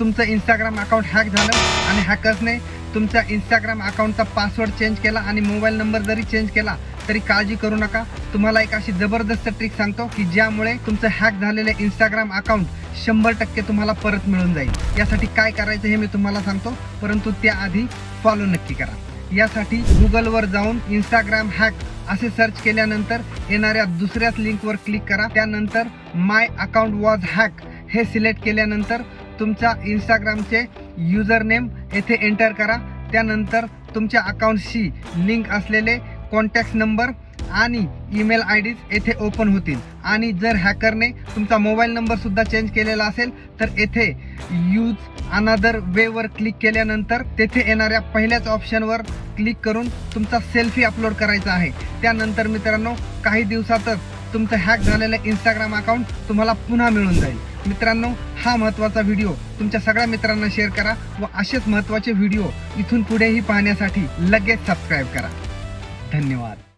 तुमचं Instagram account hack झालं आणि हॅकर्सने तुमच्या इंस्टाग्राम अकाउंटचा पासवर्ड चेंज केला आणि मोबाईल नंबर जरी चेंज केला तरी काळजी करू नका. तुम्हाला एक अशी जबरदस्त ट्रिक सांगतो की ज्यामुळे तुमचं हॅक झालेले इंस्टाग्राम अकाउंट 100% तुम्हाला परत मिळून जाईल. यासाठी काय करायचं हे मी तुम्हाला सांगतो, परंतु त्याआधी फॉलो नक्की करा. यासाठी गुगलवर जाऊन इंस्टाग्राम हॅक असे सर्च केल्यानंतर येणाऱ्या दुसऱ्याच लिंकवर क्लिक करा. त्यानंतर माय अकाउंट वॉज हॅक हे सिलेक्ट केल्यानंतर तुमच्या इंस्टाग्रामचे युजर नेम येथे एंटर करा. त्यानंतर तुमच्या अकाउंटशी लिंक असलेले कॉन्टॅक्ट नंबर आणि ईमेल IDs येथे ओपन होतील. आणि जर हॅकरने तुमचा मोबाईल नंबरसुद्धा चेंज केलेला असेल तर येथे यूज अनदर वेवर क्लिक केल्यानंतर तेथे येणाऱ्या पहिल्याच ऑप्शनवर क्लिक करून तुमचा सेल्फी अपलोड करायचा आहे. त्यानंतर मित्रांनो काही दिवसातच तुमचं हॅक झालेलं इंस्टाग्राम अकाउंट तुम्हाला पुन्हा मिळून जाईल. मित्रांनो, हा महत्त्वाचा व्हिडिओ तुमच्या सगळ्या मित्रांना शेअर करा व असेच महत्त्वाचे व्हिडिओ इथून पुढेही पाहण्यासाठी लगेच सबस्क्राईब करा. धन्यवाद.